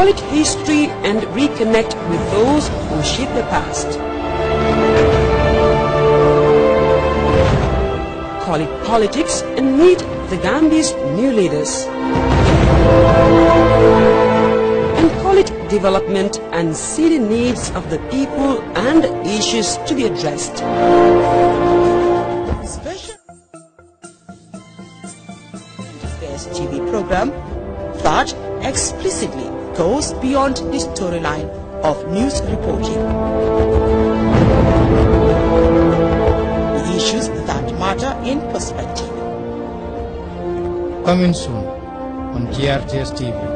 Call it history and reconnect with those who shaped the past. Call it politics and meet the Gambia's new leaders. And call it development and see the needs of the people and issues to be addressed. Special Affairs TV program that explicitly goes beyond the storyline of news reporting. The issues that matter in perspective. Coming soon on GRTS TV.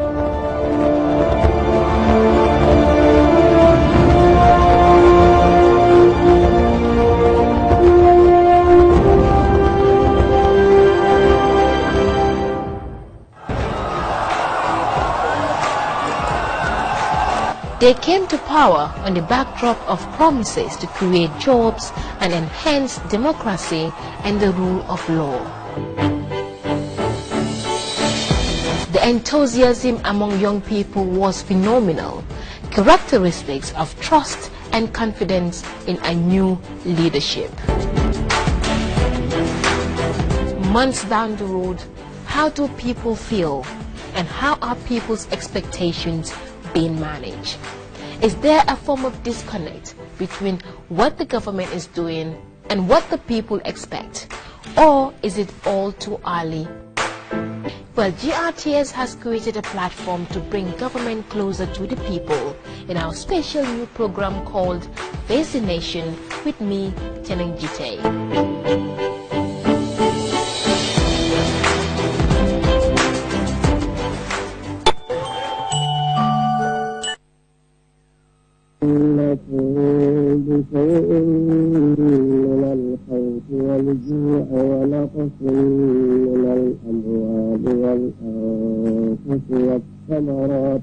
They came to power on the backdrop of promises to create jobs and enhance democracy and the rule of law. The enthusiasm among young people was phenomenal, characteristics of trust and confidence in a new leadership. Months down the road, how do people feel, and how are people's expectations being managed? Is there a form of disconnect between what the government is doing and what the people expect? Or is it all too early? Well, GRTS has created a platform to bring government closer to the people in our special new program called Face the Nation with me, Teneng Jite. بشيء من الخوف والجوع ونقص من الأموال والأنفس والثمرات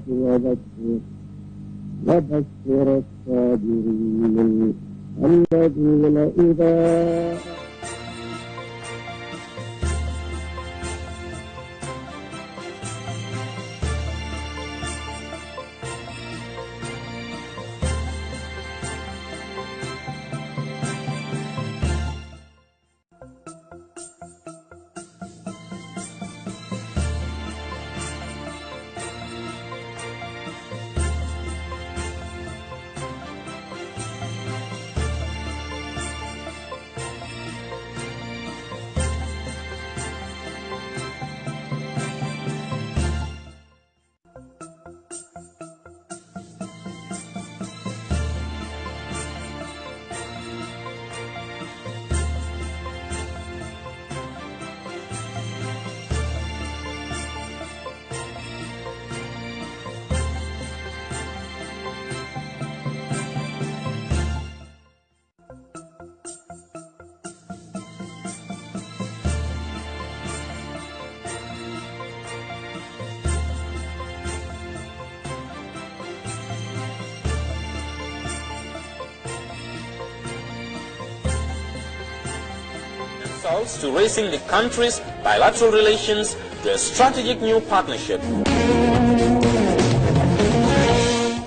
وبشر الصابرين الذين إذا to raising the country's bilateral relations to a strategic new partnership.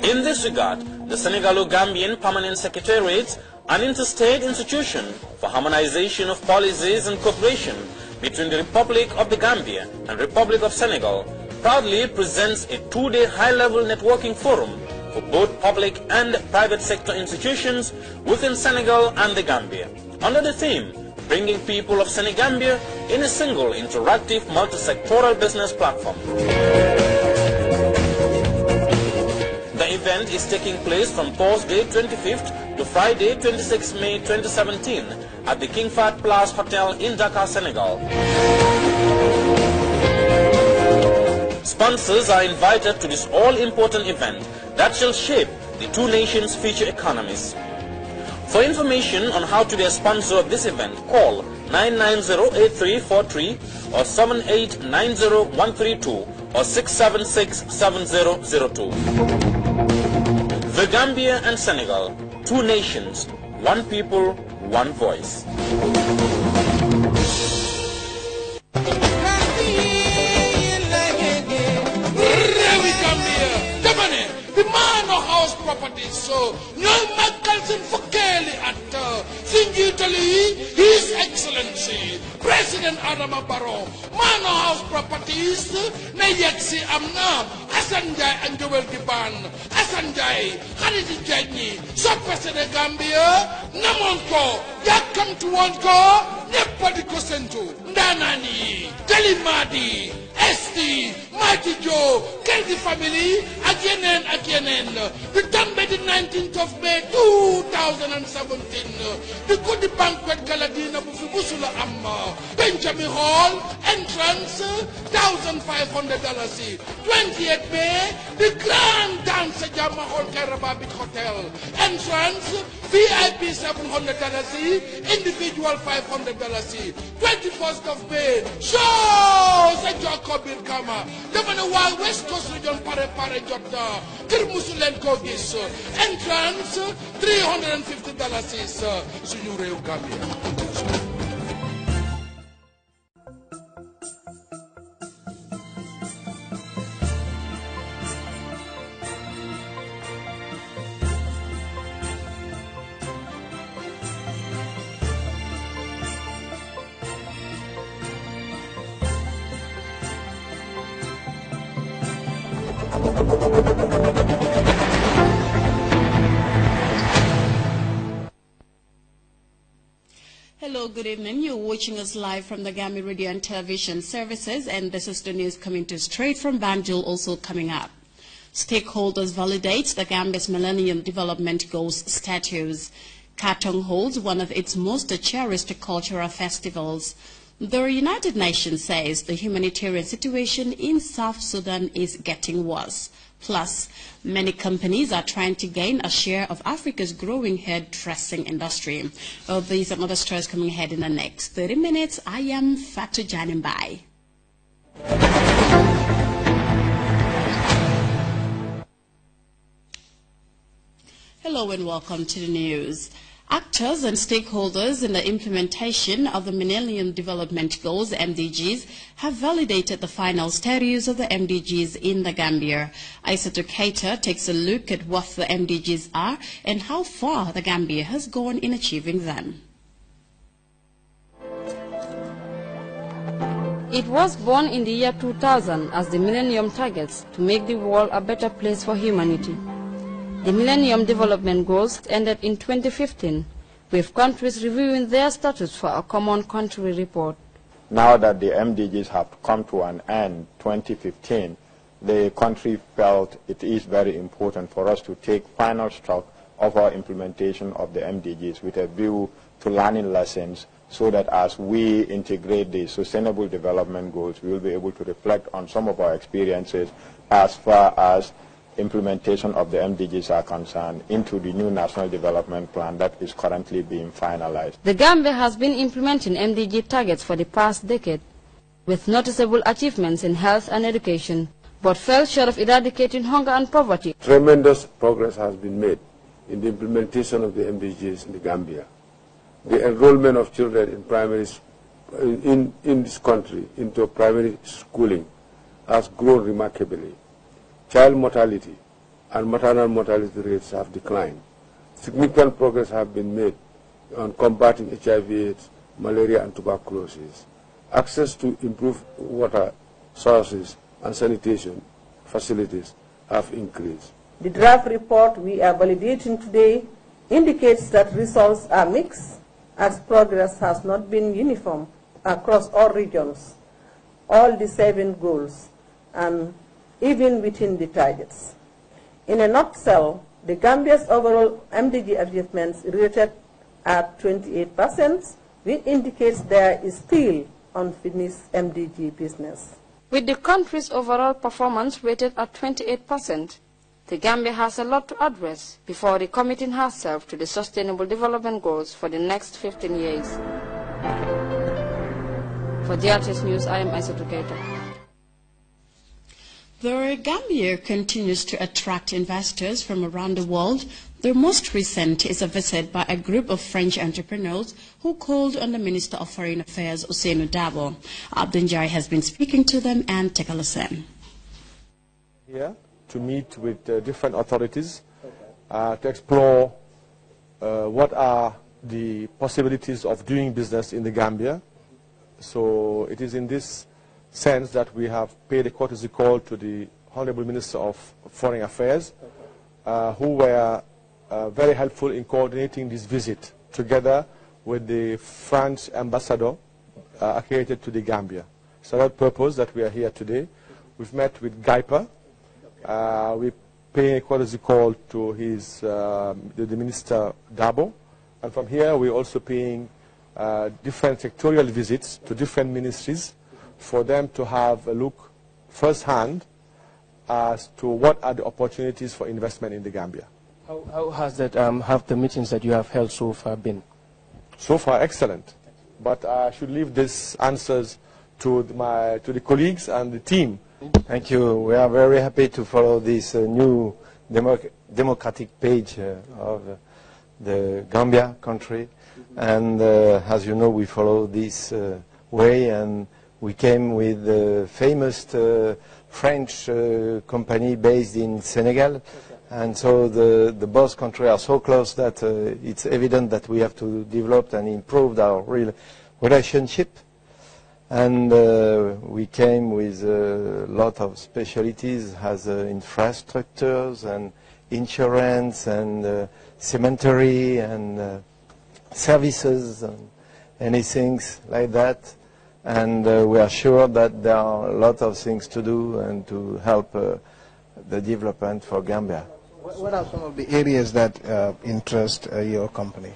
In this regard, the Senegalo-Gambian Permanent Secretariat, an interstate institution for harmonization of policies and cooperation between the Republic of the Gambia and Republic of Senegal, proudly presents a two-day high-level networking forum for both public and private sector institutions within Senegal and the Gambia, under the theme Bringing People of Senegambia in a Single Interactive Multi-Sectoral Business Platform. The event is taking place from Thursday 25th to Friday 26 May 2017 at the King Fahd Place Hotel in Dakar, Senegal. Sponsors are invited to this all-important event that shall shape the two nations' future economies. For information on how to be a sponsor of this event, call 990-8343 or 7890-132 or 676-7002. The Gambia and Senegal, two nations, one people, one voice. Gambia, Properties ñooy màggal seen fukkeeli at si njiitali His Excellency President Adama Barrow Manor House Properties ne yegg si am na Assane Ndiaye ak Njowel di baan Assane Ndiaye xarit yi jeej ñi soppe Sénégambia namoon ko yàkkamtu woon ko ñépp di ko sentu ndaanaan yi Delimadi Esti Mati Jo Keldi family ak yeneen di tambe di 19th of May 2017 di guddi banquet galadina bu fi busula am Benjamin Hall entrance $1,500 28th May the grand dance Jama Hall Kairaba Beach Hotel entrance VIP $700 individual $500 21st of May show sa Jacobin Kama dama ne waa West Coast Region pare jot kër musu leen koo gis entrance $350 suñu réew Gambia. Hello, good evening. You're watching us live from the Gambia Radio and Television Services, and this is the news coming to straight from Banjul, also coming up. Stakeholders validate the Gambia's Millennium Development Goals status. Katong holds one of its most cherished cultural festivals. The United Nations says the humanitarian situation in South Sudan is getting worse. Plus, many companies are trying to gain a share of Africa's growing hairdressing industry. Well, these and other stories coming ahead in the next 30 minutes. I am Fatu Janimbai. Hello and welcome to the news. Actors and stakeholders in the implementation of the Millennium Development Goals, MDGs, have validated the final status of the MDGs in the Gambia. Isatou Keita takes a look at what the MDGs are and how far the Gambia has gone in achieving them. It was born in the year 2000 as the Millennium Targets to make the world a better place for humanity. The Millennium Development Goals ended in 2015, with countries reviewing their status for a common country report. Now that the MDGs have come to an end, 2015, the country felt it is very important for us to take final stock of our implementation of the MDGs with a view to learning lessons, so that as we integrate the Sustainable Development Goals, we will be able to reflect on some of our experiences as far as implementation of the MDGs are concerned into the new National Development Plan that is currently being finalized. The Gambia has been implementing MDG targets for the past decade, with noticeable achievements in health and education, but fell short of eradicating hunger and poverty. Tremendous progress has been made in the implementation of the MDGs in the Gambia. The enrollment of children in in this country into primary schooling has grown remarkably. Child mortality and maternal mortality rates have declined. Significant progress has been made on combating HIV/AIDS, malaria and tuberculosis. Access to improved water sources and sanitation facilities have increased. The draft report we are validating today indicates that results are mixed, as progress has not been uniform across all regions, all the 7 goals, and even within the targets. In a nutshell, the Gambia's overall MDG achievements rated at 28%, which indicates there is still unfinished MDG business. With the country's overall performance rated at 28%, the Gambia has a lot to address before recommitting herself to the Sustainable Development Goals for the next 15 years. For GRTS News, I am Isatou Keita. The Gambia continues to attract investors from around the world. The most recent is a visit by a group of French entrepreneurs who called on the Minister of Foreign Affairs, Ousseynou Dabo. Abdunjai has been speaking to them, and take a listen. Here to meet with different authorities to explore what are the possibilities of doing business in the Gambia. So it is in this sense that we have paid a courtesy call to the Honorable Minister of Foreign Affairs, who were very helpful in coordinating this visit together with the French ambassador accredited to the Gambia. So that purpose that we are here today. We've met with GAIPA. We're paying a courtesy call to the Minister Dabo. And from here, we're also paying different sectorial visits to different ministries for them to have a look firsthand as to what are the opportunities for investment in the Gambia. How has that, have the meetings that you have held so far been? So far, excellent. But I should leave these answers to the colleagues and the team. Thank you. We are very happy to follow this new democratic page of the Gambia country. And as you know, we follow this way, and we came with the famous French company based in Senegal. And so the both countries are so close that it's evident that we have to develop and improve our real relationship. And we came with a lot of specialties as infrastructures and insurance and cemetery and services and anything like that. And we are sure that there are a lot of things to do and to help the development for Gambia. What are some of the areas that interest your company?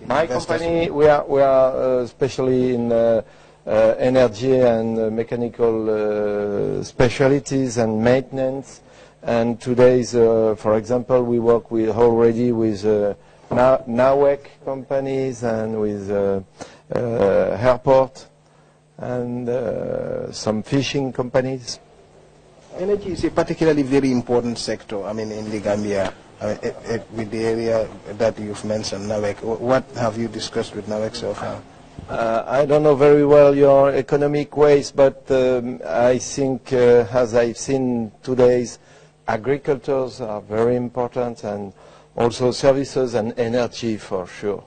My company, we are especially in energy and mechanical specialties and maintenance. And today, for example, we work already with NAWEC companies and with airport and some fishing companies. Energy is a particularly very important sector, I mean, in the Gambia, with the area that you've mentioned, NAWEC. What have you discussed with NAWEC so far? I don't know very well your economic ways, but I think, as I've seen today's, agricultures are very important, and also services and energy for sure.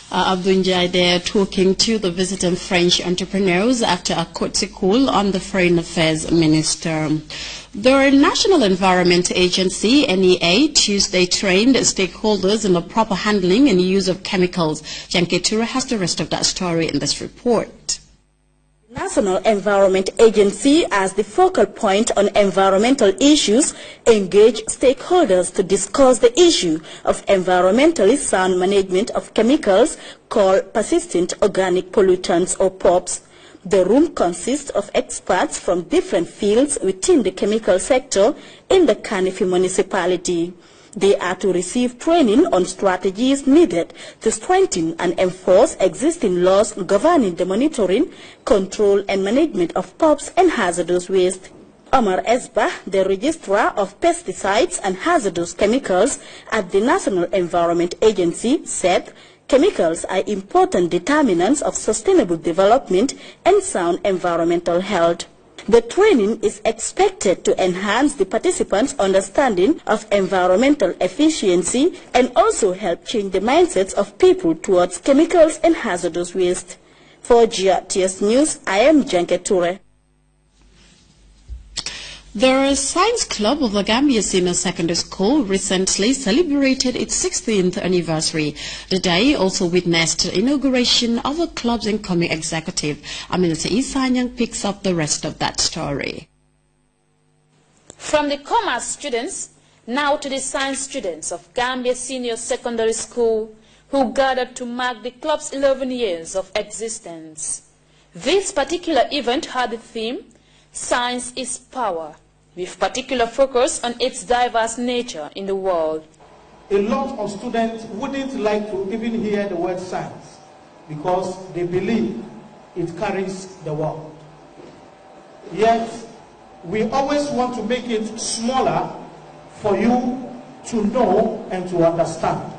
Abdunjai there talking to the visiting French entrepreneurs after a courtesy call on the Foreign Affairs Minister. The National Environment Agency, NEA, Tuesday trained stakeholders in the proper handling and use of chemicals. Janketura has the rest of that story in this report. National Environment Agency, as the focal point on environmental issues, engage stakeholders to discuss the issue of environmentally sound management of chemicals called persistent organic pollutants or POPs. The room consists of experts from different fields within the chemical sector in the Kanifi municipality. They are to receive training on strategies needed to strengthen and enforce existing laws governing the monitoring, control and management of POPs and hazardous waste. Omar Esba, the Registrar of Pesticides and Hazardous Chemicals at the National Environment Agency, said chemicals are important determinants of sustainable development and sound environmental health. The training is expected to enhance the participants' understanding of environmental efficiency and also help change the mindsets of people towards chemicals and hazardous waste. For GRTS News, I am Janketure. The Science Club of the Gambia Senior Secondary School recently celebrated its 16th anniversary. The day also witnessed the inauguration of the club's incoming executive. Aminata Isanyang picks up the rest of that story. From the commerce students, now to the science students of Gambia Senior Secondary School, who gathered to mark the club's 11 years of existence. This particular event had the theme, Science is Power, with particular focus on its diverse nature in the world. A lot of students wouldn't like to even hear the word science because they believe it carries the world. Yet, we always want to make it smaller for you to know and to understand.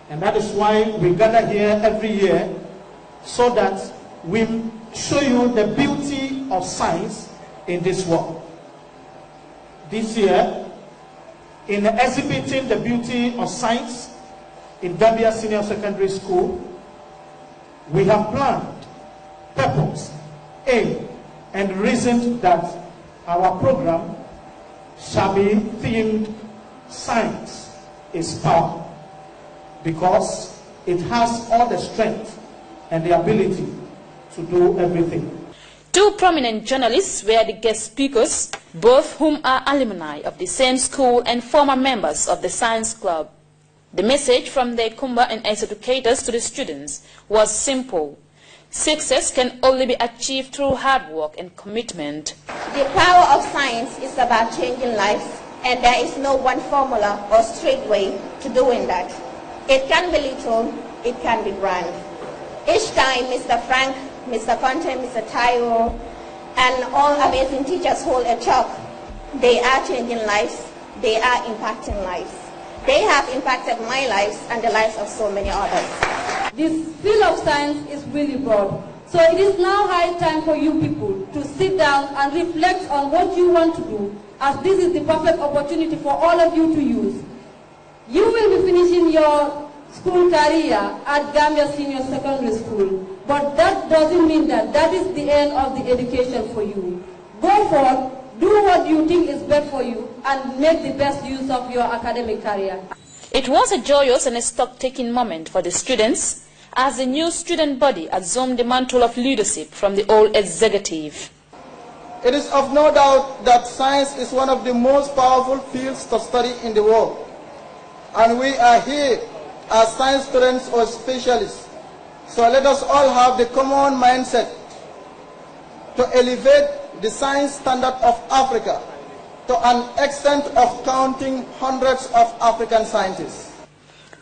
And that is why we gather here every year so that we show you the beauty of science in this world. This year, in exhibiting the beauty of science in Gambia Senior Secondary School, we have planned, purposed, aimed, and reasoned that our program shall be themed Science is Power, because it has all the strength and the ability to do everything. Two prominent journalists were the guest speakers, both whom are alumni of the same school and former members of the Science Club. The message from the Kumba and its educators to the students was simple. Success can only be achieved through hard work and commitment. The power of science is about changing lives, and there is no one formula or straight way to doing that. It can be little, it can be grand. Each time Mr. Frank, Mr. Conte, Mr. Taiwo, and all amazing teachers hold a talk, they are changing lives, they are impacting lives. They have impacted my lives and the lives of so many others. This field of science is really broad. So it is now high time for you people to sit down and reflect on what you want to do, as this is the perfect opportunity for all of you to use. You will be finishing your school career at Gambia Senior Secondary School, but that doesn't mean that that is the end of the education for you. Go forth, do what you think is best for you, and make the best use of your academic career. It was a joyous and a stock-taking moment for the students as the new student body assumed the mantle of leadership from the old executive. It is of no doubt that science is one of the most powerful fields to study in the world, and we are here as science students or specialists. So let us all have the common mindset to elevate the science standard of Africa to an extent of counting hundreds of African scientists.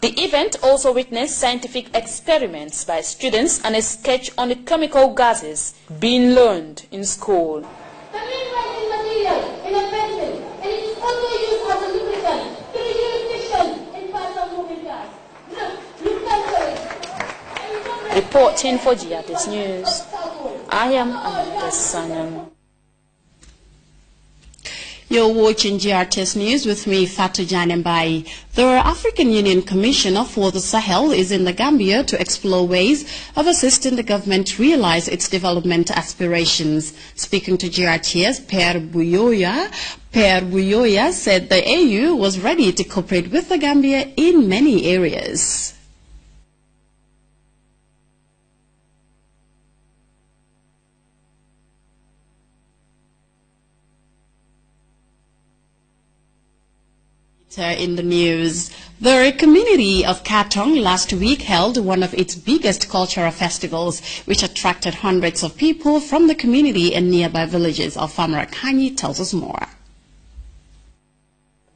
The event also witnessed scientific experiments by students and a sketch on the chemical gases being learned in school. The main writing material in a pencil, and it is also used as a lubricant to reduce friction in parts of moving cars. Look carefully. Reporting for GRTS News, I am Amanda Sanam. You're watching GRTS News with me, Fatou Janembai. The African Union Commissioner for the Sahel is in the Gambia to explore ways of assisting the government realize its development aspirations. Speaking to GRTS, Per Buyoya said the AU was ready to cooperate with the Gambia in many areas. In the news, the community of Katong last week held one of its biggest cultural festivals, which attracted hundreds of people from the community and nearby villages. Alfamara Kanyi tells us more.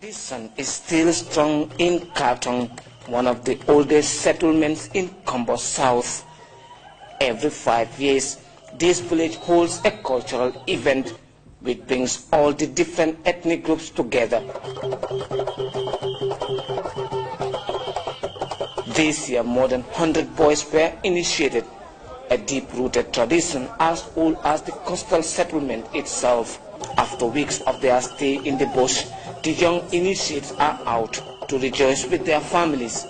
The sun is still strong in Katong, one of the oldest settlements in Combo South. Every 5 years, this village holds a cultural event which brings all the different ethnic groups together. This year, more than 100 boys were initiated, a deep-rooted tradition as old as the coastal settlement itself. After weeks of their stay in the bush, the young initiates are out to rejoice with their families.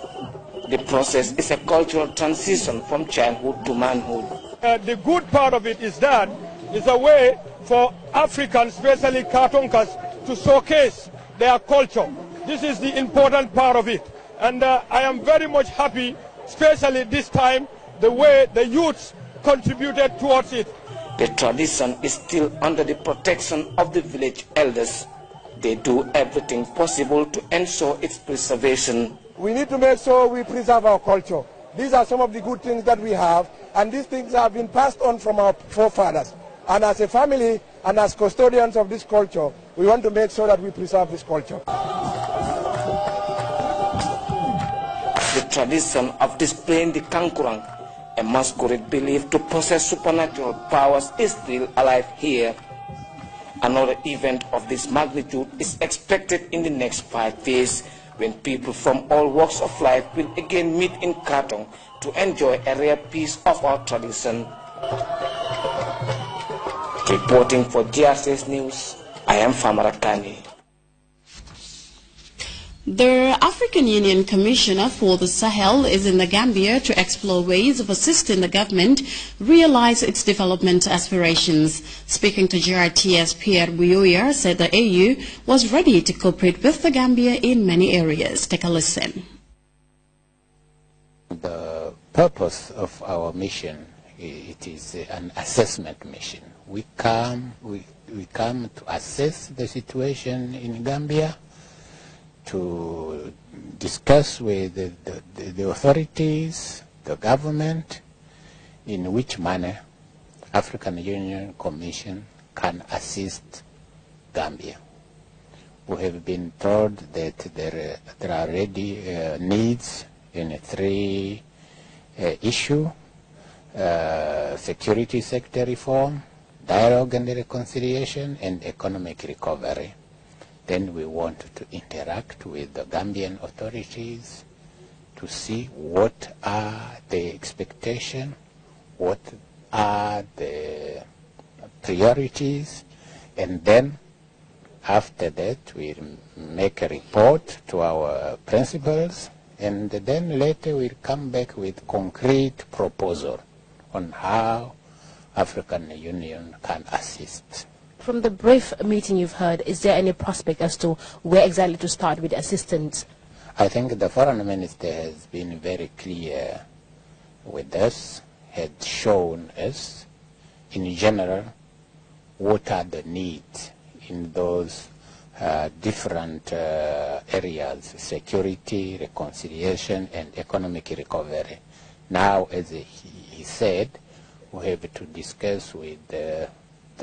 The process is a cultural transition from childhood to manhood. The good part of it is that it's a way for Africans, especially Katonkas, to showcase their culture. This is the important part of it. And I am very much happy, especially this time, the way the youths contributed towards it. The tradition is still under the protection of the village elders. They do everything possible to ensure its preservation. We need to make sure we preserve our culture. These are some of the good things that we have, and these things have been passed on from our forefathers. And as a family and as custodians of this culture, we want to make sure that we preserve this culture. The tradition of displaying the kankurang, a masquerade believed to possess supernatural powers, is still alive here. Another event of this magnitude is expected in the next 5 years, when people from all walks of life will again meet in Katong to enjoy a rare piece of our tradition. Reporting for GRTS News, I am Famara Kani. The African Union Commissioner for the Sahel is in the Gambia to explore ways of assisting the government realize its development aspirations. Speaking to GRTS, Pierre Buyoya said the AU was ready to cooperate with the Gambia in many areas. Take a listen. The purpose of our mission, it is an assessment mission. We come to assess the situation in Gambia, to discuss with the authorities, the government, in which manner African Union Commission can assist Gambia. We have been told that there are already needs in 3 issues: security sector reform, dialogue and reconciliation, and economic recovery. Then we want to interact with the Gambian authorities to see what are the expectations, what are the priorities, and then after that we'll make a report to our principals, and then later we'll come back with concrete proposal on how African Union can assist. From the brief meeting you've heard, is there any prospect as to where exactly to start with assistance? I think the foreign minister has been very clear with us, had shown us in general what are the needs in those different areas: security, reconciliation, and economic recovery. Now, as he said, we have to discuss with the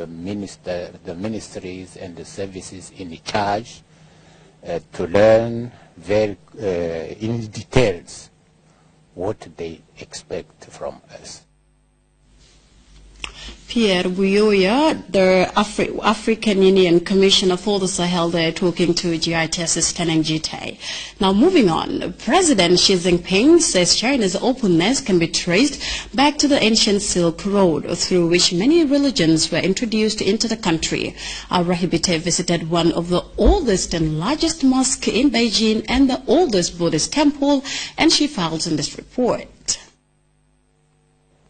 ministries and the services in charge to learn very in details what they expect from us. Pierre Buyoya, the African Union Commissioner for the Sahel, there talking to GITS's Teneng Jite. Now moving on, President Xi Jinping says China's openness can be traced back to the ancient Silk Road, through which many religions were introduced into the country. Rahibite visited one of the oldest and largest mosques in Beijing and the oldest Buddhist temple, and she files in this report.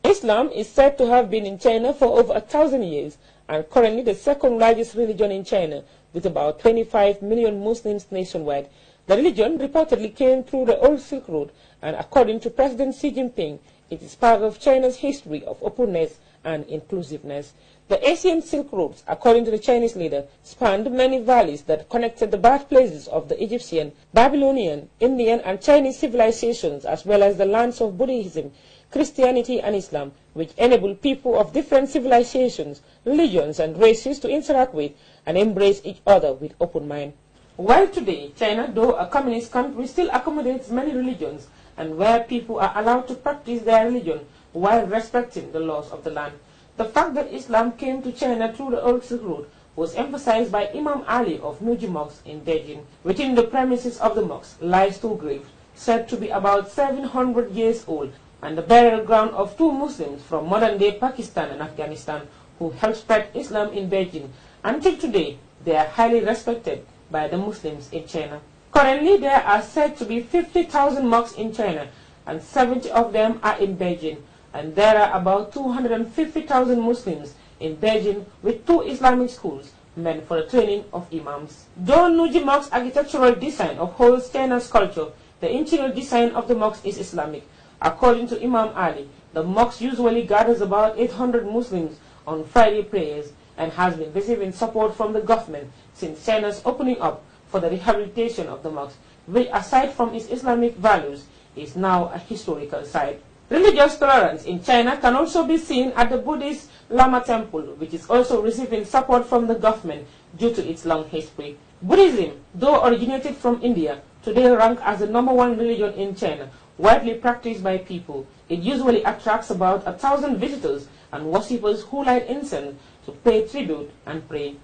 Islam is said to have been in China for over 1,000 years and currently the second largest religion in China, with about 25 million Muslims nationwide. The religion reportedly came through the old Silk Road, and according to President Xi Jinping, it is part of China's history of openness and inclusiveness. The ancient Silk Roads, according to the Chinese leader, spanned many valleys that connected the birthplaces of the Egyptian, Babylonian, Indian and Chinese civilizations, as well as the lands of Buddhism, Christianity and Islam, which enable people of different civilizations, religions and races to interact with and embrace each other with open mind. While today, China, though a communist country, still accommodates many religions and where people are allowed to practice their religion while respecting the laws of the land. The fact that Islam came to China through the Old Silk Road was emphasized by Imam Ali of Nuji Mosque in Beijing. Within the premises of the mosque lies 2 graves, said to be about 700 years old, and the burial ground of 2 Muslims from modern-day Pakistan and Afghanistan who helped spread Islam in Beijing. Until today, they are highly respected by the Muslims in China. Currently, there are said to be 50,000 mosques in China, and 70 of them are in Beijing, and there are about 250,000 Muslims in Beijing, with 2 Islamic schools meant for the training of imams. Though Nuji Mosque's architectural design upholds China's culture, the interior design of the mosque is Islamic. According to Imam Ali, the mosque usually gathers about 800 Muslims on Friday prayers and has been receiving support from the government since China's opening up for the rehabilitation of the mosque, which aside from its Islamic values is now a historical site. Religious tolerance in China can also be seen at the Buddhist Lama Temple, which is also receiving support from the government due to its long history. Buddhism, though originated from India, today ranks as the #1 religion in China, widely practiced by people. It usually attracts about 1,000 visitors and worshippers who light incense to pay tribute and pray.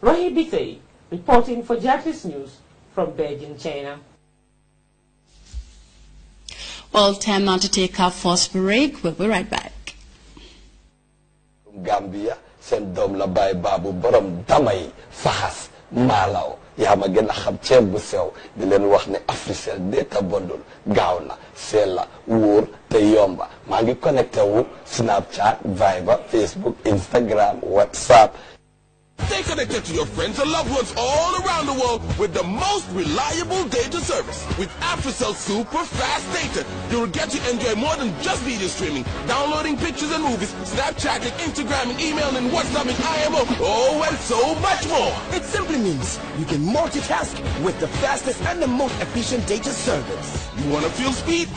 Rohi Bitei, reporting for Jacques News from Beijing, China. Well, time now to take our first break. We'll be right back. Gambia, send dom la bay babu borom damay fahas malaw yaa ma gën a xam ceeb bu sew di leen wax ne Africell data bundle gaaw na sell la wóor te yomba maa ngi connecté wu Snapchat Viber Facebook Instagram WhatsApp. Stay connected to your friends and loved ones all around the world with the most reliable data service. With Africell Super Fast Data, you'll get to enjoy more than just video streaming, downloading pictures and movies, Snapchatting, Instagramming, emailing, WhatsApping, IMO, oh, and so much more. It simply means you can multitask with the fastest and the most efficient data service. You want to feel speed?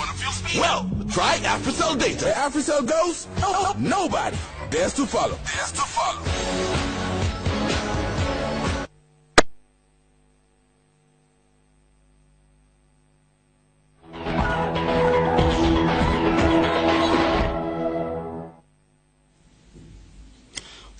Well, try Africell Data. Where Africell goes, nobody dares to follow.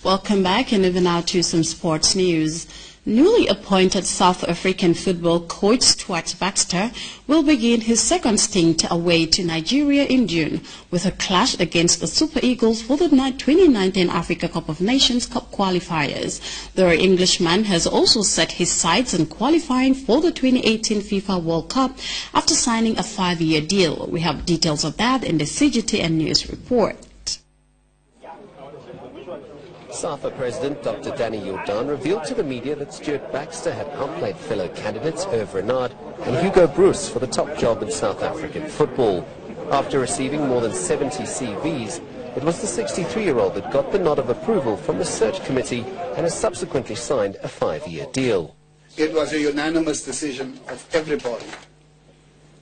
Welcome back, and moving now to some sports news. Newly appointed South African football coach Stuart Baxter will begin his second stint away to Nigeria in June with a clash against the Super Eagles for the 2019 Africa Cup of Nations Cup qualifiers. The Englishman has also set his sights on qualifying for the 2018 FIFA World Cup after signing a 5-year deal. We have details of that in the CGTN News report. SAFA President Dr. Danny Jordan revealed to the media that Stuart Baxter had outplayed fellow candidates Hervé Renard and Hugo Broos for the top job in South African football. After receiving more than 70 CVs, it was the 63-year-old that got the nod of approval from the search committee and has subsequently signed a 5-year deal. It was a unanimous decision of everybody,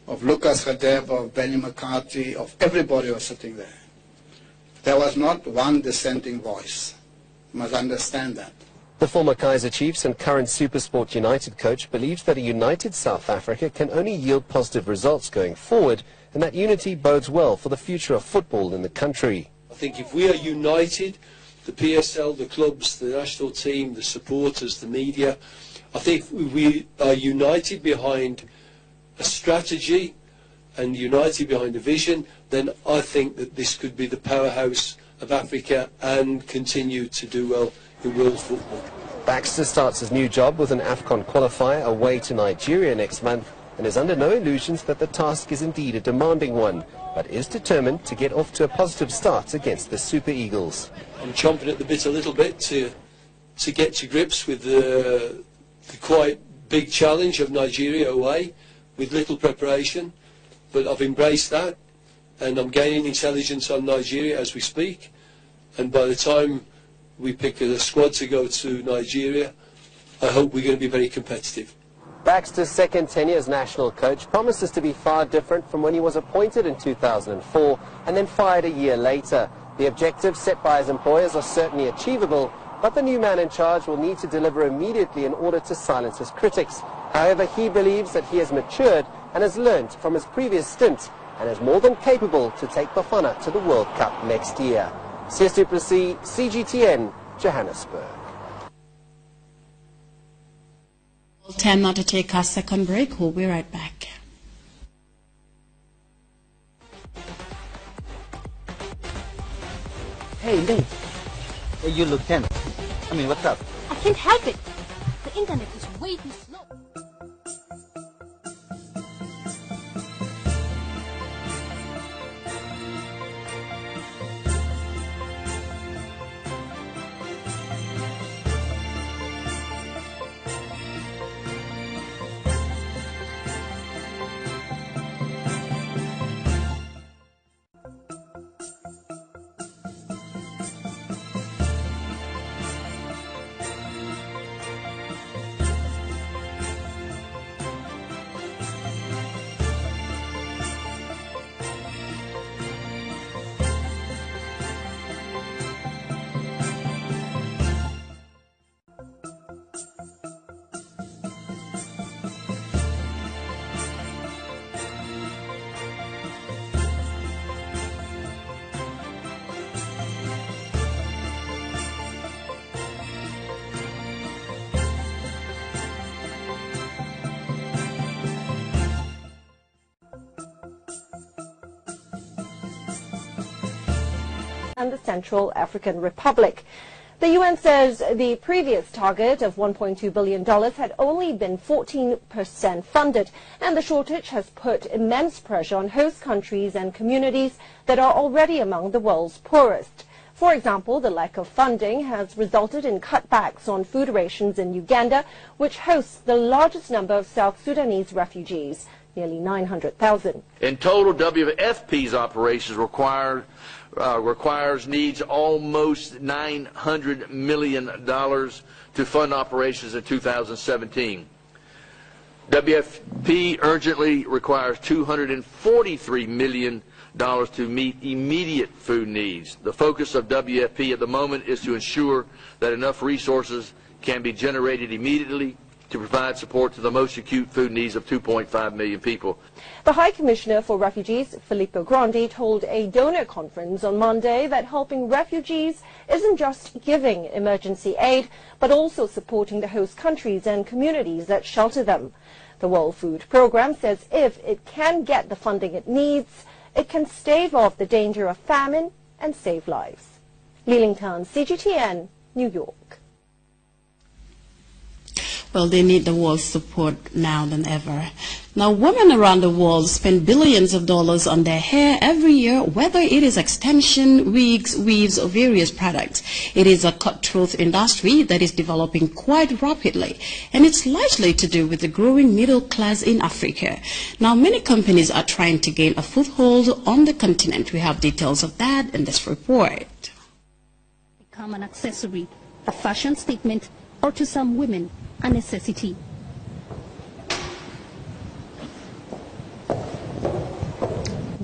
of Lucas Radebe, of Benny McCarthy, of everybody who was sitting there. There was not one dissenting voice. You must understand that. The former Kaizer Chiefs and current SuperSport United coach believes that a united South Africa can only yield positive results going forward, and that unity bodes well for the future of football in the country. I think if we are united, the PSL, the clubs, the national team, the supporters, the media, I think we are united behind a strategy and united behind a vision, then I think that this could be the powerhouse of Africa and continue to do well in world football. Baxter starts his new job with an AFCON qualifier away to Nigeria next month and is under no illusions that the task is indeed a demanding one, but is determined to get off to a positive start against the Super Eagles. I'm chomping at the bit a little bit to get to grips with the quite big challenge of Nigeria away with little preparation, but I've embraced that. And I'm gaining intelligence on Nigeria as we speak. And by the time we pick a squad to go to Nigeria, I hope we're going to be very competitive. Baxter's second tenure as national coach promises to be far different from when he was appointed in 2004 and then fired a year later. The objectives set by his employers are certainly achievable, but the new man in charge will need to deliver immediately in order to silence his critics. However, he believes that he has matured and has learnt from his previous stint and is more than capable to take Bafana to the World Cup next year. Sis du Plessis, CGTN, Johannesburg. Time now to take our second break. We'll be right back. Hey, Lee. Hey, you look tense. I mean, what's up? I can't help it. The internet is way too slow. And the Central African Republic. The UN says the previous target of $1.2 billion had only been 14% funded, and the shortage has put immense pressure on host countries and communities that are already among the world's poorest. For example, the lack of funding has resulted in cutbacks on food rations in Uganda, which hosts the largest number of South Sudanese refugees, nearly 900,000. In total, WFP's operations needs almost $900 million to fund operations in 2017. WFP urgently requires $243 million to meet immediate food needs. The focus of WFP at the moment is to ensure that enough resources can be generated immediately to provide support to the most acute food needs of 2.5 million people. The High Commissioner for Refugees, Filippo Grandi, told a donor conference on Monday that helping refugees isn't just giving emergency aid, but also supporting the host countries and communities that shelter them. The World Food Programme says if it can get the funding it needs, it can stave off the danger of famine and save lives. Li Tan, CGTN, New York. Well, they need the world's support now than ever. Now, women around the world spend billions of dollars on their hair every year, whether it is extension, wigs, weaves, or various products. It is a cutthroat industry that is developing quite rapidly, and it's largely to do with the growing middle class in Africa. Now, many companies are trying to gain a foothold on the continent. We have details of that in this report. Become an accessory, a fashion statement, or to some women, a necessity.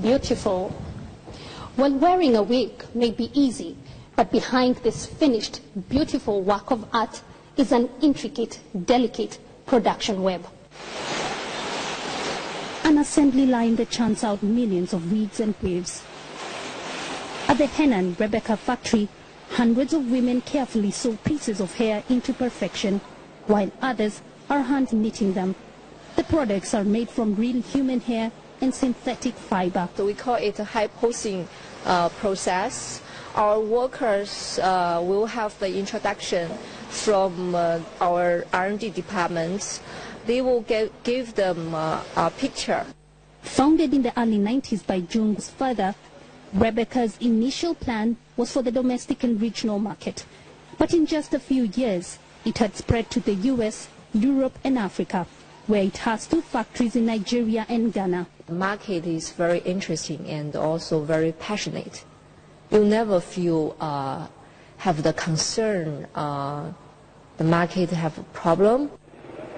Beautiful. Well, wearing a wig may be easy, but behind this finished, beautiful work of art is an intricate, delicate production web. An assembly line that churns out millions of wigs and weaves. At the Henna and Rebecca factory, hundreds of women carefully sew pieces of hair into perfection, while others are hand knitting them. The products are made from real human hair and synthetic fiber. So we call it a high pulsing process. Our workers will have the introduction from our R&D department. They will give them a picture. Founded in the early 90s by June's father, Rebecca's initial plan was for the domestic and regional market. But in just a few years, it had spread to the US, Europe and Africa, where it has 2 factories in Nigeria and Ghana. The market is very interesting and also very passionate. You never feel have the concern the market have a problem.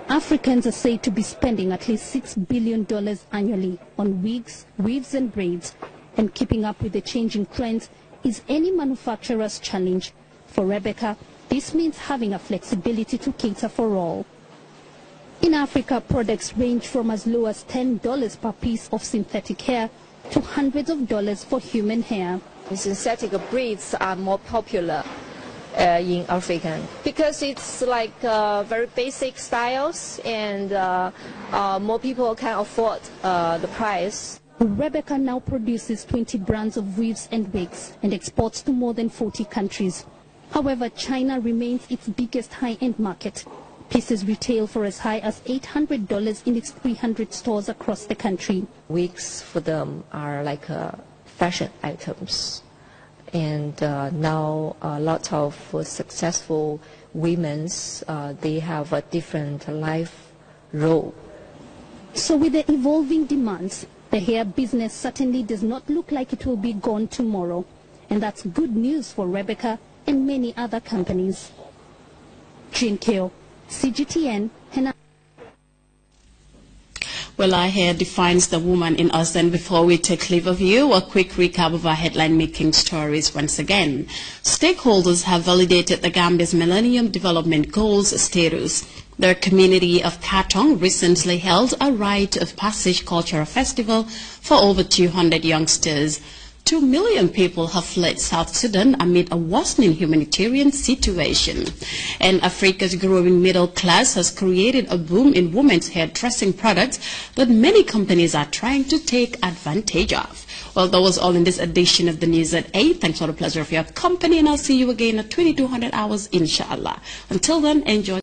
Africans are said to be spending at least $6 billion annually on wigs, weaves and braids, and keeping up with the changing trends is any manufacturer's challenge. For Rebecca, this means having a flexibility to cater for all. In Africa, products range from as low as $10 per piece of synthetic hair to hundreds of dollars for human hair. Synthetic braids are more popular in Africa because it's like very basic styles and more people can afford the price. Rebecca now produces 20 brands of weaves and wigs and exports to more than 40 countries. However, China remains its biggest high-end market. Pieces retail for as high as $800 in its 300 stores across the country. Wigs for them are like fashion items. And now a lot of successful women, they have a different life role. So with the evolving demands, the hair business certainly does not look like it will be gone tomorrow. And that's good news for Rebecca and many other companies. Jean Keo, CGTN, Henna. Well, our hair defines the woman in us. And before we take leave of you, a quick recap of our headline-making stories once again. Stakeholders have validated the Gambia's Millennium Development Goals status. Their community of Katong recently held a rite of passage cultural festival for over 200 youngsters. 2 million people have fled South Sudan amid a worsening humanitarian situation. And Africa's growing middle class has created a boom in women's hairdressing products that many companies are trying to take advantage of. Well, that was all in this edition of the News at 8. Thanks for the pleasure of your company, and I'll see you again at 2200 hours, inshallah. Until then, enjoy.